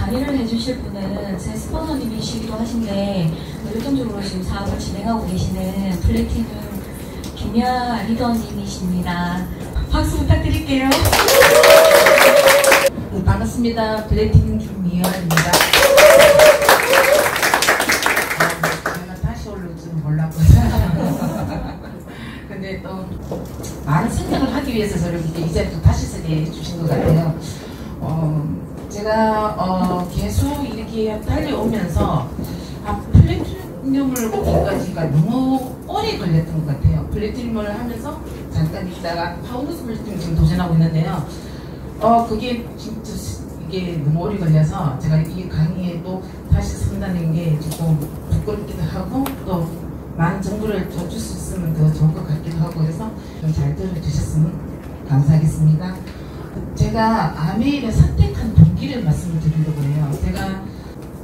강의를 해주실 분은 제 스폰서님이시기도 하신데 열정적으로 지금 사업을 진행하고 계시는 플래티눔 김야 리더님이십니다. 박수 부탁드릴게요. 네, 반갑습니다. 플래티눔 김미연입니다. 제가 다시 올릴 줄은 몰랐거든요. 근데 또 많은 생각을 하기 위해서 저를 이 자리도 다시 서게 해주신 것 같아요. 제가 계속 이렇게 달려오면서 플래티늄을 오기까지가 너무 오래 걸렸던 것 같아요. 플래티늄을 하면서 잠깐 있다가 파우더스 플래티늄 지금 도전하고 있는데요. 그게 진짜 이게 너무 오래 걸려서 제가 이 강의에 또 다시 선다는 게 조금 부끄럽기도 하고 또 많은 정보를 더 줄 수 있으면 더 좋을 것 같기도 하고 해서 좀 잘 들어주셨으면 감사하겠습니다. 제가 아메이를 선택한 동기를 말씀을 드리려고 해요. 제가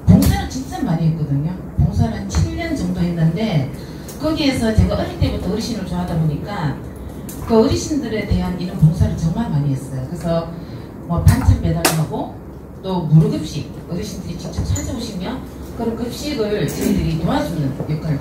봉사를 진짜 많이 했거든요. 봉사를 7년 정도 했는데 거기에서 제가 어릴 때부터 어르신을 좋아하다 보니까 그 어르신들에 대한 이런 봉사를 정말 많이 했어요. 그래서 뭐 반찬 배달하고 또 무료급식 어르신들이 직접 찾아오시면 그런 급식을 저희들이 도와주는 역할.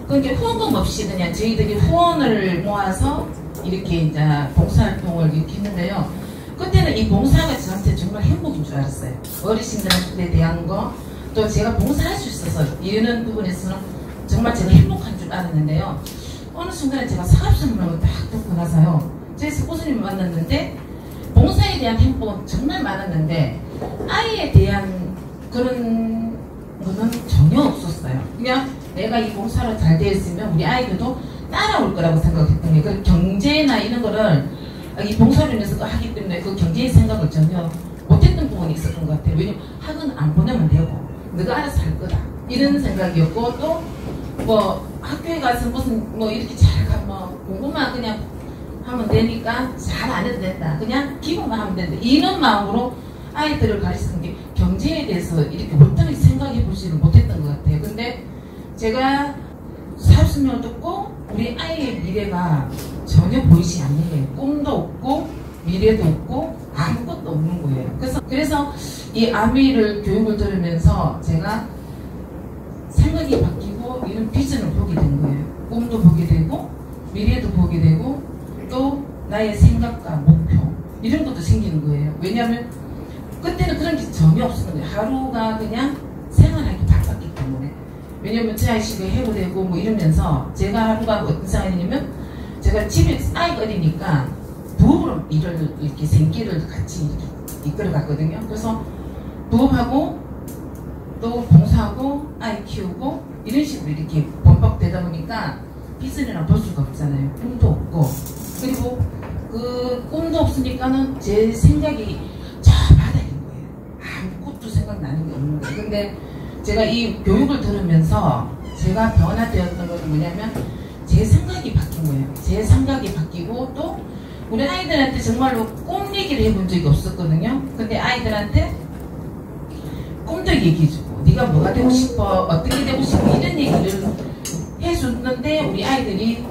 그게 후원금 없이 그냥 저희들이 후원을 모아서 이렇게 이제 봉사활동을 이렇게 했는데요. 그때는 이 봉사가 저한테 정말 행복인 줄 알았어요. 어르신들에 대한 거, 또 제가 봉사할 수 있어서 이런 부분에서는 정말 제가 행복한 줄 알았는데요. 어느 순간에 제가 사업설명을 딱 듣고 나서요. 제 스포츠님 만났는데 봉사에 대한 행복은 정말 많았는데 아이에 대한 그런 거는 전혀 없었어요. 그냥 내가 이 봉사로 잘 되어 있으면 우리 아이들도 따라올 거라고 생각했던 게 그 경제나 이런 거를 이 봉사로 인해서 하기 때문에 그 경제의 생각을 전혀 못했던 부분이 있었던 것 같아요. 왜냐면 학은 안 보내면 되고 너가 알아서 할 거다 이런 생각이었고 또 뭐 학교에 가서 무슨 뭐 이렇게 잘 가면 공부만 그냥 하면 되니까 잘 안 해도 된다. 그냥 기본만 하면 된다. 이런 마음으로 아이들을 가르치는 게 경제에 대해서 이렇게 못하게 생각해 보지를 못했던 것 같아요. 근데 제가 사업설명을 듣고 우리 아이의 미래가 전혀 보이지 않는 거예요. 꿈도 없고 미래도 없고 아무것도 없는 거예요. 그래서 이 아미를 교육을 들으면서 제가 생각이 바뀌고 이런 비전을 보게 된 거예요. 꿈도 보게 되고 미래도 보게 되고 또 나의 생각과 목표 이런 것도 생기는 거예요. 왜냐하면 그때는 그런 게 전혀 없었는데 하루가 그냥 생활하기 바빴기 때문에. 왜냐면 제 아이씨가 해고되고 뭐 이러면서 제가 하루가 어떤 상황이냐면 제가 집에 아이가 어리니까 부업으로 일을 이렇게 생계를 같이 이렇게 이끌어 갔거든요. 그래서 부업하고 또 봉사하고 아이 키우고 이런 식으로 이렇게 번복되다 보니까 비전이랑 볼 수가 없잖아요. 꿈도 없고 그리고 그 꿈도 없으니까는 제 생각이 저 바닥인 거예요. 아무것도 생각나는 게 없는 거예요. 근데 제가 이 교육을 들으면서 제가 변화되었던 것은 뭐냐면 제 생각이 바뀐 거예요. 제 생각이 바뀌고 또 우리 아이들한테 정말로 꿈 얘기를 해본 적이 없었거든요. 근데 아이들한테 꿈도 얘기해주고 네가 뭐가 되고 싶어 어떻게 되고 싶어 이런 얘기를 해줬는데 우리 아이들이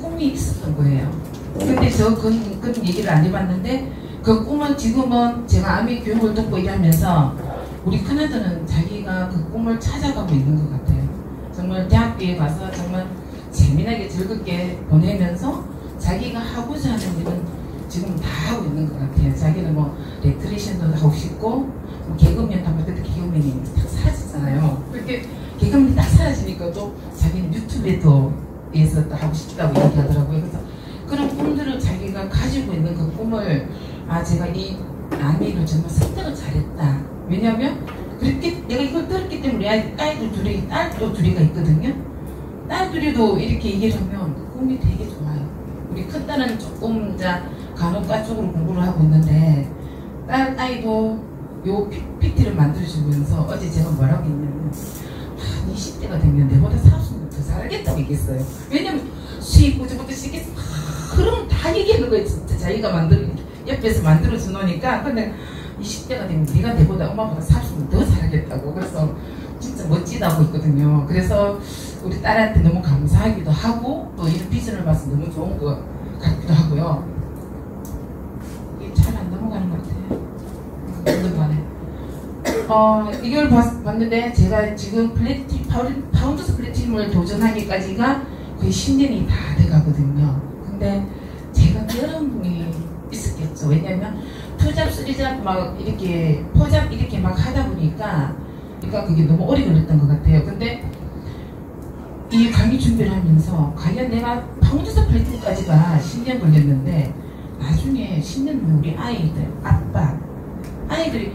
꿈이 있었던 거예요. 근데 저 그런 얘기를 안 해봤는데 그 꿈은 지금은 제가 아미 교육을 듣고 일하면서 우리 큰아들은 자기가 그 꿈을 찾아가고 있는 것 같아요. 정말 대학교에 가서 정말 재미나게 즐겁게 보내면서 자기가 하고자 하는 일은 지금 다 하고 있는 것 같아요. 자기는 뭐 레트리션도 하고 싶고 뭐 개그맨 하면 그때 개그맨이 딱 사라졌잖아요. 그렇게 개그맨이 딱 사라지니까 또 자기는 유튜브에서 또 하고 싶다고 얘기하더라고요. 그래서 그런 꿈들을 자기가 가지고 있는 그 꿈을 제가 이 아미를 정말 선택을 잘했다. 왜냐면 그렇게 내가 이걸 들었기 때문에 아이들 둘이 딸도 둘이가 있거든요. 딸 둘이도 이렇게 얘기를 하면 그 꿈이 되게 좋아요. 우리 큰딸은 조금 이제 간호과 쪽으로 공부를 하고 있는데 딸 아이도 요 PT를 만들어주면서 어제 제가 뭐라고 했냐면 20대가 되면 내보다 사업수는 더 잘하겠다고 얘기했어요. 왜냐면 수입 구조부터 시작해서 그럼 다 얘기하는 거예요. 진짜 자기가 옆에서 만들어줘 놓으니까. 근데 20대가 되면 네가 내보다 엄마보다 사업수는 더 잘하겠다고. 그래서 진짜 멋지다고 했거든요. 그래서 우리 딸한테 너무 감사하기도 하고 또 이런 비전을 봐서 너무 좋은 것 같기도 하고요. 이게 잘 안 넘어가는 것 같아요. 넘어가네. 이걸 봤는데 제가 지금 파운더스 플래티넘을 도전하기까지가 거의 10년이 다 돼가거든요. 근데 제가 여러분이 있었겠죠. 왜냐면 투잡, 쓰리잡 막 이렇게 포잡 이렇게 막 하다 보니까 그러니까 그게 너무 오래 걸렸던 것 같아요. 근데 이 강의 준비를 하면서 과연 내가 파운더스 플래티넘까지가 10년 걸렸는데 나중에 10년 후에 우리 아이들, 아이들이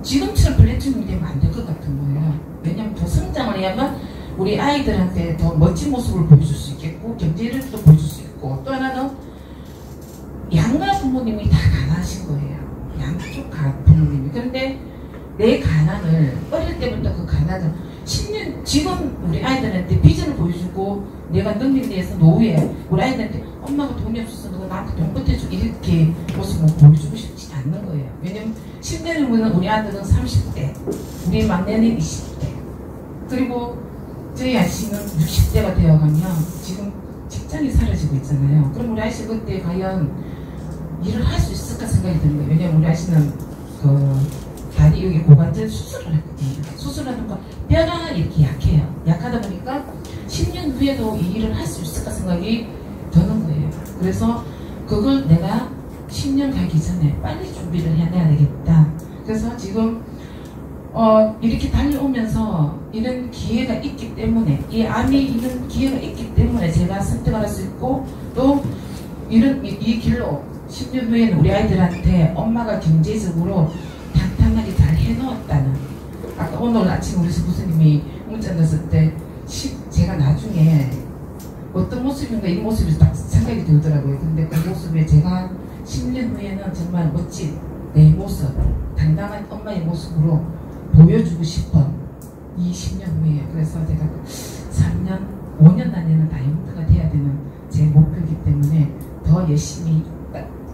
지금처럼 플래티넘이 되면 안 될 것 같은 거예요. 왜냐면 더 성장을 해야만 우리 아이들한테 더 멋진 모습을 보여줄 수 있겠고 경제력도 보여줄 수 있고 또 하나는 양가 부모님이 다 가난하신 거예요. 양쪽 부모님이. 그런데 내 가난을 어릴 때부터 그 가난을 10년 지금 우리 아이들한테 비전을 보여주고 내가 능력에 대해서 노후에 우리 아이들한테 엄마가 돈이 없어서 너가 나한테 돈 보태줘 이렇게 모습을 보여주고 싶지 않는 거예요. 왜냐면 10년 후에는 우리 아들은 30대 우리 막내는 20대 그리고 저희 아저씨는 60대가 되어가면 지금 직장이 사라지고 있잖아요. 그럼 우리 아저씨 그때 과연 일을 할 수 있을까 생각이 드는 거예요. 왜냐면 우리 아저씨는 다리 여기 고관절 수술을 했거든요. 수술하는 거 뼈가 이렇게 약해요. 약하다 보니까 10년 후에도 이 일을 할 수 있을까 생각이 드는 거예요. 그래서 그걸 내가 10년 가기 전에 빨리 준비를 해내야 되겠다. 그래서 지금 이렇게 달려오면서 이런 기회가 있기 때문에 이 암이 이런 기회가 있기 때문에 제가 선택을 할 수 있고 또 이 길로 10년 후에는 우리 아이들한테 엄마가 경제적으로 탄탄하게 잘 해놓았다는 아까 오늘 아침 우리 부모님이 문자 넣었을 때 제가 나중에 어떤 모습인가 이 모습이 딱 생각이 들더라고요. 근데 그 모습에 제가 10년 후에는 정말 멋진 내 모습 당당한 엄마의 모습으로 보여주고 싶어 이 10년 후에. 그래서 제가 3년 5년 안에는 다이아몬드가 돼야 되는 제 목표이기 때문에 더 열심히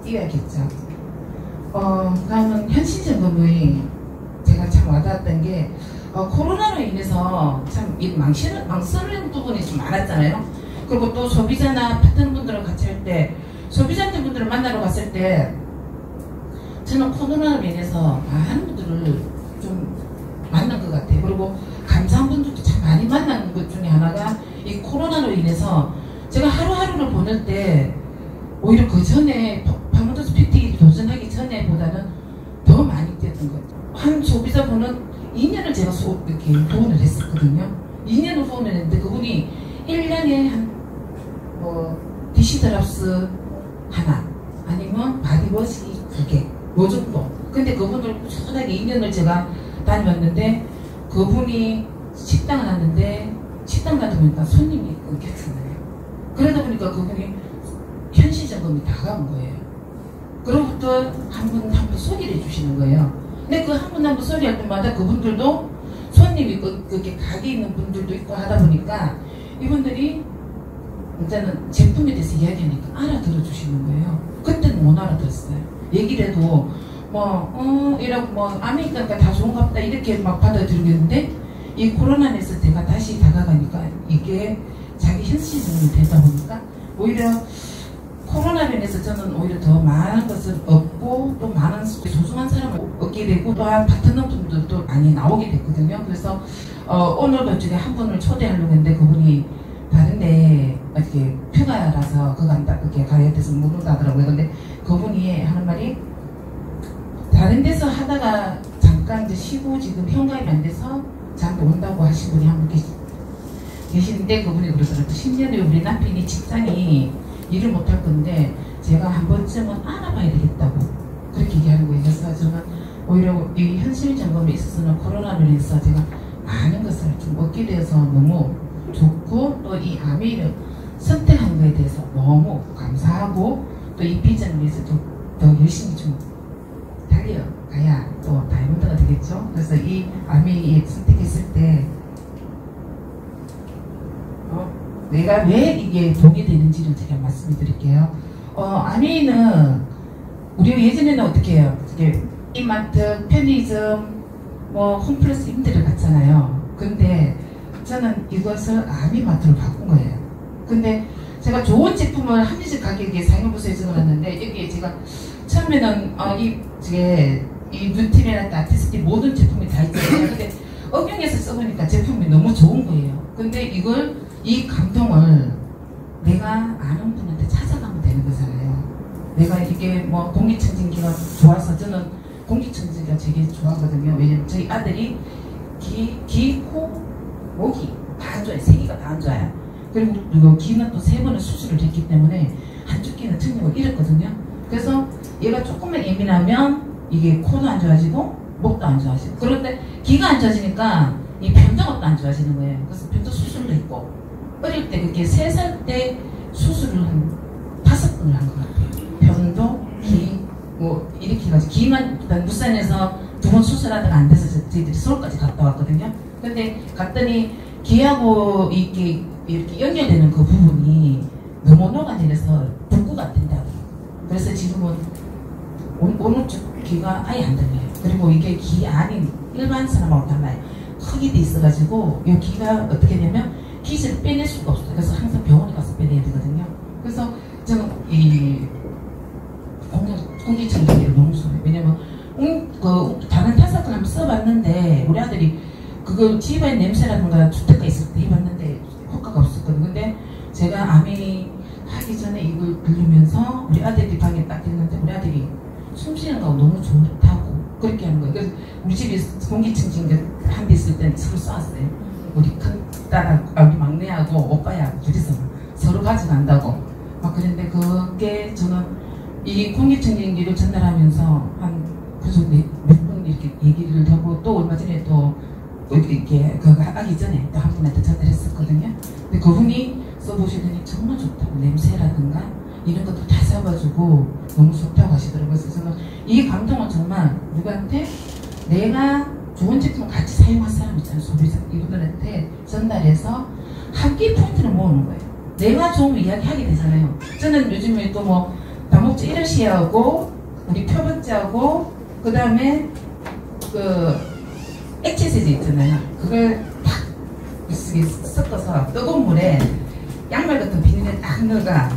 뛰어야겠죠. 그러면 현실점검의 제가 참 와닿았던 게 코로나로 인해서 참 망설이는 부분이 좀 많았잖아요. 그리고 또 소비자나 파트너분들을 같이 할 때 소비자분들을 만나러 갔을 때 저는 코로나로 인해서 많은 분들을 좀 만난 것 같아요. 그리고 감사한 분들도 참 많이 만난 것 중에 하나가 이 코로나로 인해서 제가 하루하루를 보낼 때 오히려 그 전에 파운더스 PT 도전하기 전에 보다는 더 많이 뛰었던 것 같아요. 한 소비자분은 2년을 제가 이렇게 도움을 했었거든요. 2년을 도움을 했는데 그분이 1년에 한 디시드랍스 하나 아니면 바디워시 2개 요 정도. 근데 그분들 꾸준하게 2년을 제가 다녀왔는데 그분이 식당을 하는데 식당 가다 보니까 손님이 끊겼잖아요. 그러다 보니까 그분이 현실점검이 다가온 거예요. 그로부터 한 분 소개를 해주시는 거예요. 근데 그 한 분 한 분 소개할 때마다 그분들도 손님이 그렇게 가게 있는 분들도 있고 하다 보니까 이분들이 일단은 제품에 대해서 이야기하니까 알아들어 주시는 거예요. 그때는 못 알아들었어요. 얘기를 해도 이라고 아메리카가 다 좋은가 보다 이렇게 막 받아들이는데 이 코로나에서 제가 다시 다가가니까 이게 자기 현실적으로 되다 보니까 오히려 코로나로 인해서 저는 오히려 더 많은 것을 얻고 또 많은 소중한 사람을 얻게 되고 또한 파트너분들도 많이 나오게 됐거든요. 그래서 오늘 저쪽에 한 분을 초대하려고 했는데 그분이 다른데 이렇게 휴가라서 그렇게 가야 돼서 못 온다더라고요. 근데 그분이 하는 말이 다른 데서 하다가 잠깐 이제 쉬고 지금 현가입이 안 돼서 잠깐 온다고 하신 분이 한 분 계시는데 그분이 그러더라고요. 10년 후에 우리 남편이 직장이 일을 못할 건데 제가 한 번쯤은 알아봐야 되겠다고 그렇게 얘기하는 거예요. 그래서 저는 오히려 이 현실 점검에 있어서는 코로나로 인해서 제가 많은 것을 좀 얻게 되어서 너무 좋고 또 이 아미를 선택한 거에 대해서 너무 감사하고 또 이 비전을 위해서도 더 열심히 좀 달려가야 또 다이아몬드가 되겠죠. 그래서 이 아미 선택했을 때 내가 왜 이게 돈이 되는지를 제가 말씀을 드릴게요. 아미는 우리 예전에는 어떻게 해요? 이마트, 편의점, 홈플러스 임대를 갔잖아요. 근데 저는 이것을 아미마트로 바꾼 거예요. 근데 제가 좋은 제품을 합리적 가격에 사용부서에 적어놨는데 여기에 제가 처음에는 이 뉴트리나 아티스트 모든 제품이 다 근데 이 감동을 내가 아는 분한테 찾아가면 되는 거잖아요. 내가 이게 뭐 공기청진기가 좋아서 저는 공기청진기가 되게 좋아하거든요. 왜냐면 저희 아들이 귀, 코, 목이 다 안 좋아요. 세 개가 다 안 좋아요. 그리고 귀는 또 3번을 수술을 했기 때문에 한쪽 귀는 청력을 잃었거든요. 그래서 얘가 조금만 예민하면 이게 코도 안 좋아지고 목도 안 좋아지고, 그런데 귀가 안 좋아지니까 이 변덕도 안 좋아지는 거예요. 그래서 변덕 수술도 했고, 어릴 때 그게 3살 때 수술을 한 5번을 한 것 같아요. 변덕, 귀, 뭐 이렇게 해가지고 귀만 일단 무산에서 2번 수술하다가 안 돼서 저희들이 서울까지 갔다 왔거든요. 근데 갔더니 귀하고 이렇게 연결되는 그 부분이 너무 녹아내려서 붓구가 된다고. 그래서 지금은 오른쪽 귀가 아예 안 들려요. 그리고 이게 귀 안이 일반 사람하고 달라요. 크게 돼 있어가지고 이 귀가 어떻게 되면 귀를 빼낼 수가 없어요. 그래서 항상 병원에 가서 빼내야 되거든요. 그래서 저는 이 공기청정기를 너무 좋아해요. 왜냐면 다른 타사를 한번 써봤는데 우리 아들이 그거 집안 냄새라든가 주택가 있을 때 해봤는데 효과가 없었거든요. 근데 제가 아미 하기 전에 이걸 들으면서 우리 아들이 방에 딱 됐는데 우리 아들이 숨쉬는 거 너무 좋다고 그렇게 하는 거예요. 그래서 우리 집에 공기청정기 한 대 있을 때는 서로 쏘았어요. 우리 큰 딸하고 우리 막내하고 오빠야 둘이서 서로 가져간다고 막 그랬는데, 그게 저는 이 공기청정기를 전달하면서 그래서 몇 번 이렇게 얘기를 하고, 또 얼마 전에 또 이렇게 그거 하기 전에 또 한 분한테 전달했었거든요. 근데 그분이 써보시더니 정말 좋다고, 냄새라든가 이런 것도 다 잡아주고 너무 좋다고 하시더라고요. 그래서 저는 이 감동은 정말 누구한테 내가 좋은 제품을 같이 사용할 사람 있잖아요. 소비자 이분들한테 전달해서 함께 포인트를 모으는 거예요. 내가 좋은 이야기 하게 되잖아요. 저는 요즘에 또 뭐 다목적 1호시하고 우리 표백제하고 그 다음에 그 액체세제 있잖아요. 그걸 탁 섞어서 뜨거운 물에 양말 같은 비닐에 딱 넣어가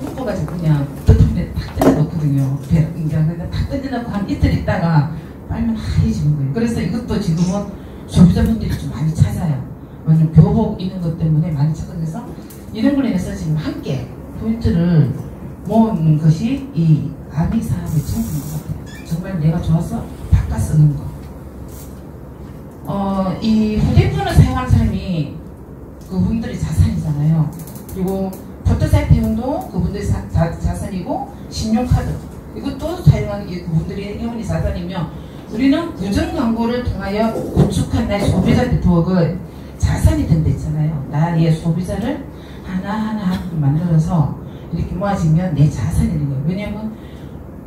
묶어가지고 그냥 뜨거운데 탁 뜯어 놓거든요. 그냥 탁 뜯어 놓고 한 이틀 있다가 빨면 하얘지는 거예요. 그래서 이것도 지금은 소비자분들이 좀 많이 찾아요. 왜냐면 교복 있는 것 때문에 많이 찾아서 이런 걸로 인해서 지금 함께 포인트를 모으는 것이 이 아미 사업의 전부인 것 같아요. 정말 내가 좋아서 바꿔 쓰는 거. 이 휴대폰을 사용하는 사람이 그분들이 자산이잖아요. 그리고 포토사이트 회원도 그분들이 자산이고, 신용카드 이것도 사용하는 게 그분들이 회원이 자산이며, 우리는 구정 광고를 통하여 구축한 나의 소비자 네트워크 자산이 된다 있잖아요. 나의 소비자를 하나하나 만들어서 이렇게 모아지면 내 자산이 되는 거예요. 왜냐하면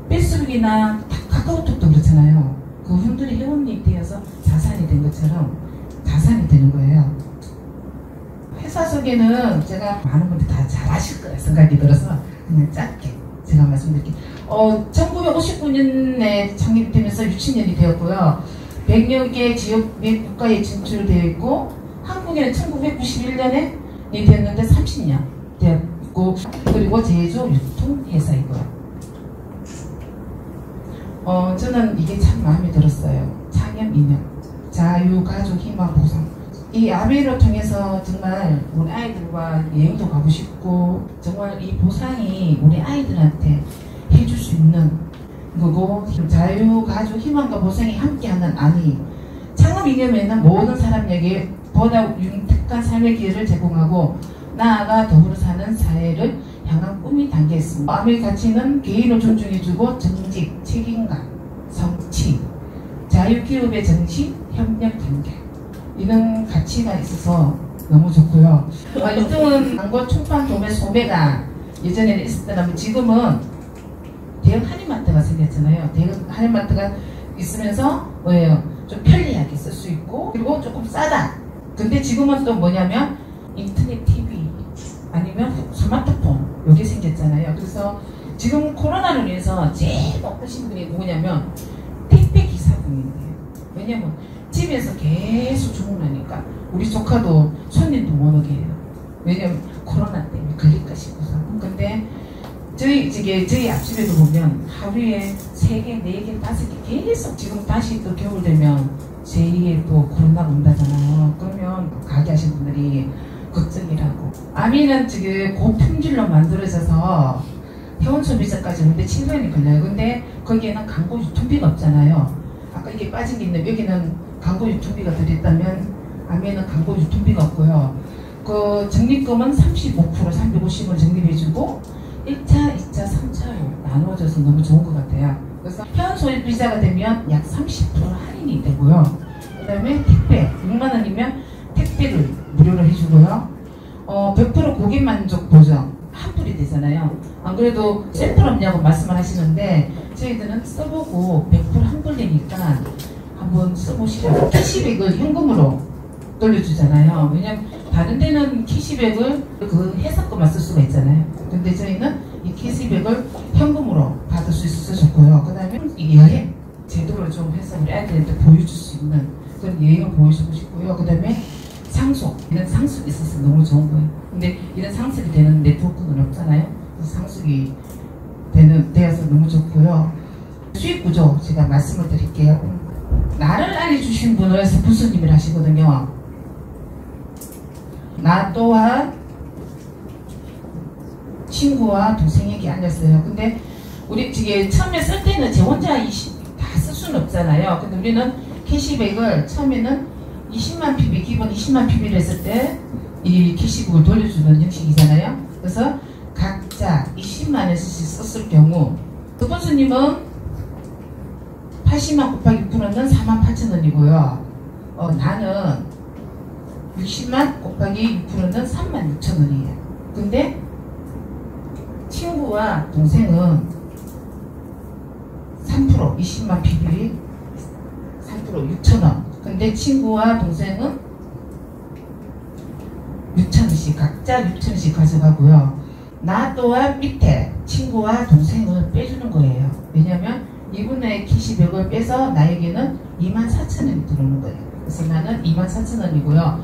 페이스북이나 카카오톡도 그렇잖아요. 그분들이 회원이 되어서 자산이 된 것처럼 자산이 되는 거예요. 회사 속에는 제가 많은 분들 다 잘 아실 거라 생각이 들어서 그냥 짧게 제가 말씀드릴게요. 1959년에 창립되면서 60년이 되었고요. 100여 개 지역 및 국가에 진출되어 있고, 한국에는 1991년에 되었는데 30년 되었고, 그리고 제조 유통회사이고요. 저는 이게 참 마음에 들었어요. 창업 2년, 자유가족 희망 보상. 이 아미를 통해서 정말 우리 아이들과 여행도 가고 싶고, 정말 이 보상이 우리 아이들한테 해줄 수 있는 거고, 자유가족 희망과 보상이 함께하는 아미 창업 이념에는 모든 사람에게 보다 윤택한 삶의 기회를 제공하고 나아가 더불어 사는 사회를 향한 꿈이 담겨 있습니다. 아미 가치는 개인을 존중해주고 정직, 책임감, 성취, 자유기업의 정신, 협력, 단결, 이런 가치가 있어서 너무 좋고요. 유통은 광고, 출판, 도매, 소매가 예전에는 있었다면 지금은 대형 한인마트가 생겼잖아요. 대형 한인마트가 있으면서 뭐예요? 좀 편리하게 쓸 수 있고, 그리고 조금 싸다. 근데 지금은 또 뭐냐면 인터넷 TV 아니면 스마트폰 여기 생겼잖아요. 그래서 지금 코로나로 인해서 제일 바쁘신 분이 누구냐면 택배 기사분인데요. 왜냐면 집에서 계속 주문하니까 우리 조카도 손님도 못 오게 해요. 왜냐면 코로나 때문에 걸릴까 싶어서. 근데 저희 앞집에도 보면 하루에 3개, 4개, 5개 계속 지금 다시 또 겨울 되면 제2의 또 코로나가 온다잖아요. 그러면 가게 하신 분들이 걱정이라고. 아미는 지금 고품질로 만들어져서 회원 소비자까지 오는데 7년이 걸려요. 근데 거기에는 광고 유통비가 없잖아요. 아까 이게 빠진 게 있는데 여기는 광고 유통비가 들어있다면 아미에는 광고 유통비가 없고요. 그 적립금은 35% 350을 적립해주고 1차, 2차, 3차로 나누어져서 너무 좋은 것 같아요. 그래서 회원 소비자가 되면 약 30% 할인이 되고요. 그 다음에 택배 6만원이면 택배를 무료로 해주고요. 100% 고객 만족 보장 환불이 되잖아요. 안 그래도 샘플 없냐고 말씀을 하시는데 저희들은 써보고 100% 환불되니까 한번 써보시라고. 캐시백을 현금으로 돌려주잖아요. 왜냐면 다른 데는 캐시백을 그 해상금만 쓸 수가 있잖아요. 근데 저희는 이 캐시백을 현금으로 받을 수 있어서 좋고요. 그 다음에 이 여행 제도를 좀 해서 우리 아이들한테 보여줄 수 있는 그런 여행을 보여주고 싶고요. 그 다음에 상속, 이런 상속이 있어서 너무 좋은 거예요. 근데 이런 상속이 되는 네트워크는 없잖아요. 그래서 상속이 되어서 너무 좋고요. 수익 구조 제가 말씀을 드릴게요. 나를 알려주신 분을 스폰서님을 하시거든요. 나 또한 친구와 동생에게 알렸어요. 근데 우리 지금 처음에 쓸 때는 제 혼자 다 쓸 수는 없잖아요. 근데 우리는 캐시백을 처음에는 20만 PB, 기본 20만 PB를 했을 때 이 캐시백을 돌려주는 형식이잖아요. 그래서 각자 20만 원씩 썼을 경우 스폰서님은 80만 곱하기 6%는 48,000원이고요. 나는 60만 곱하기 6%는 36,000원이에요. 근데 친구와 동생은 3% 20만 PB 3% 6,000원. 근데 친구와 동생은 6,000원씩 각자 6,000원씩 가져가고요. 나 또한 밑에 친구와 동생을 빼주는 거예요. 왜냐면 이분의 캐시백을 빼서 나에게는 24,000원이 들어오는 거예요. 그래서 나는 24,000원이고요.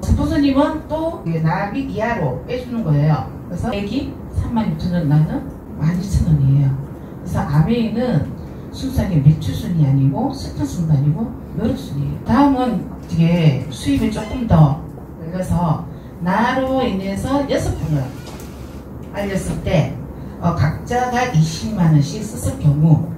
스폰서님은 또 나 밑 이하로 빼주는 거예요. 그래서 액이 36,000원, 나는 12,000원이에요. 그래서 아메이는 순수하게 매출순이 아니고 스타순도 아니고 노력순이에요. 다음은 이게 수입이 조금 더 늘려서 나로 인해서 6분을 알렸을 때 각자가 20만원씩 썼을 경우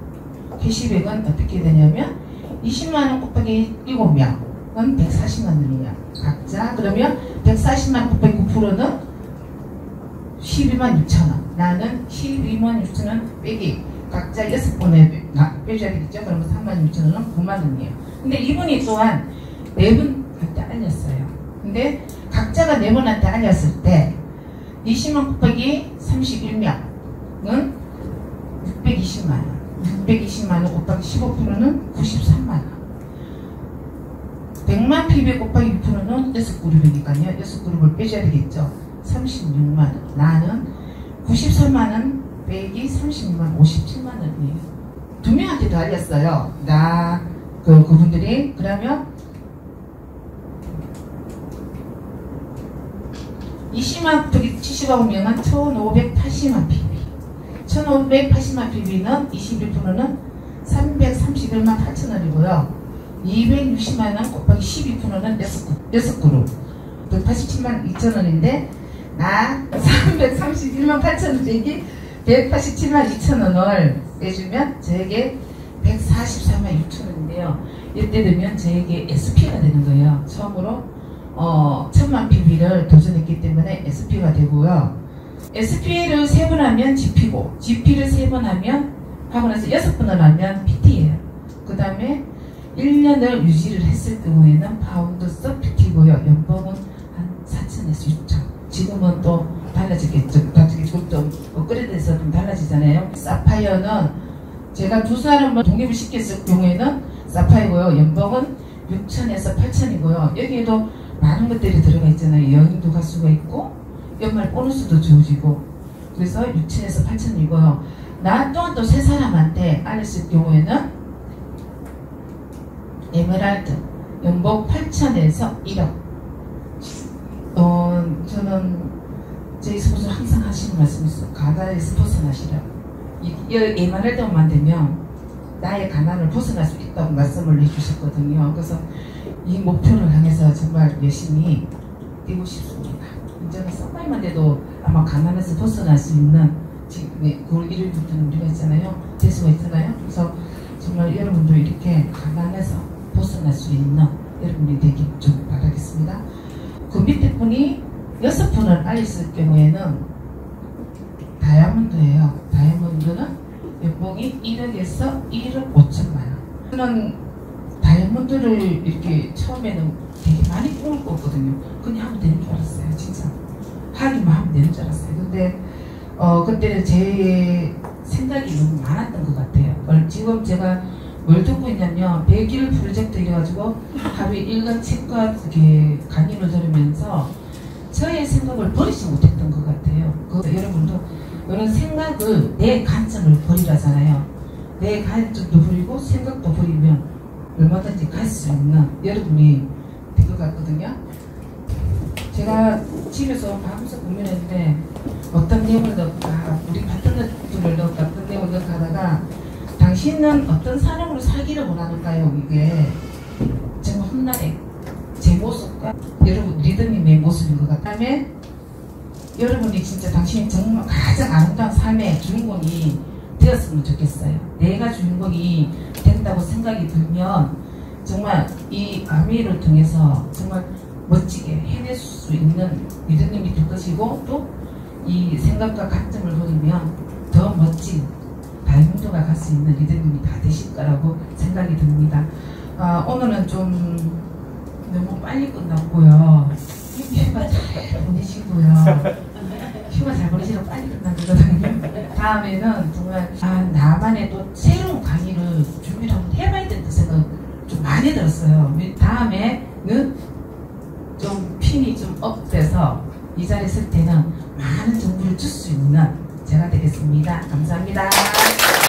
캐시백은 어떻게 되냐면 20만원 곱하기 7명은 140만원이에요. 각자. 그러면 140만 곱하기 9%는 12만 6천원. 나는 12만 6천원 빼기 각자 6번에 빼줘야 되겠죠. 그러면 3만 6천원은 9만원이에요. 근데 이분이 또한 4분한테 알렸어요. 근데 각자가 4분한테 알렸을 때 20만 곱하기 31명은 620만원. 620만원 곱하기 15%는 93만원. 100만 PB 곱하기 6%는 6그룹이니까요. 6그룹을 빼줘야 되겠죠. 36만원. 나는 93만원 빼기 36만원 57만원이에요. 2명한테 더 알렸어요. 그분들이. 그러면 20만 곱하기 75명은 1580만 PB. 1580만 PB는 21%는 331만 8천원이고요. 260만원 곱하기 12%는 6그룹 187만 2천원인데 나 331만 8천원 빼기 187만 2천원을 빼주면 저에게 144만 6천원인데요. 이때 되면 저에게 SP가 되는 거예요. 처음으로 1000만 PB를 도전했기 때문에 SP가 되고요. SP를 3번 하면 GP고 GP를 3번 하면 하고 나서 6번을 하면 PT예요. 그 다음에 1년을 유지를 했을 경우에는 파운드 서 PT고요. 연봉은 한 4천에서 6천. 지금은 또 달라지겠죠. 좀 업그레이드해서 좀 달라지잖아요. 사파이어는 제가 두 사람을 독립을 시켰을 경우에는 사파이어고요. 연봉은 6천에서 8천이고요. 여기에도 많은 것들이 들어가 있잖아요. 여행도 갈 수가 있고 연말 보너스도 주어지고 그래서 6천에서 8천이고요. 나 또한 또 세 사람한테 알렸을 경우에는 에메랄드 연봉 8천에서 1억. 저는 제 스포츠 항상 하시는 말씀이 있어요. 가난에서 벗어나시라고. 이 에메랄드만 되면 나의 가난을 벗어날 수 있다. 하겠다고 말씀을 해주셨거든요. 그래서 이 목표를 향해서 정말 열심히 뛰고 싶습니다. 이제는 썸바이만 돼도 아마 가난에서 벗어날 수 있는 지금 9월 1일부터는 우리가 있잖아요. 대수가 있잖아요. 그래서 정말 여러분도 이렇게 가난에서 벗어날 수 있는 여러분이 되길 좀 바라겠습니다. 그 밑에 분이 6분을 알렸을 경우에는 다이아몬드예요. 다이아몬드는 연봉이 1억에서 1억 5천만 원. 저는 다이아몬드를 이렇게 처음에는 되게 많이 꿈을 꿨거든요. 그냥 하면 되는 줄 알았어요. 진짜 하기만 하면 되는 줄 알았어요. 근데 그때는 제 생각이 너무 많았던 것 같아요. 지금 제가 뭘 듣고 있냐면 100일 프로젝트 이래가지고 하루에 일간 이렇게 강의를 들으면서 저의 생각을 버리지 못했던 것 같아요. 여러분도 이런 생각을, 내 관점을 버리라잖아요. 내 관점도 버리고 생각도 버리면 얼마든지 갈 수 있는 여러분이 될 것 같거든요. 제가 집에서 밤새 고민했는데 어떤 내용을 넣을까, 우리 파트너들을 넣을까, 어떤 내용을 넣을까 하다가 당신은 어떤 사람으로 살기를 원하는가요? 이게 정말 훗날에 제 모습과 여러분 리더님의 모습인 것 같아요. 그다음에 여러분이 진짜 당신이 정말 가장 아름다운 삶의 주인공이 되었으면 좋겠어요. 내가 주인공이 된다고 생각이 들면 정말 이 아미를 통해서 정말 멋지게 해낼 수 있는 리더님이 될 것이고, 또 이 생각과 관점을 버리면 더 멋진 다이아몬드가 갈 수 있는 리더님이 다 되실 거라고 생각이 듭니다. 오늘은 좀 너무 빨리 끝났고요. 휴가 잘 보내시고요. 휴가 잘 보내시라고 빨리 끝난 거거든요. 다음에는 정말 나만의 또 새로운 강의를 준비를 한번 해봐야 된다는 생각 좀 많이 들었어요. 다음에는 좀 핀이 좀 업돼서 이 자리에 설 때는 많은 정보를 줄 수 있는 제가 되겠습니다. 감사합니다.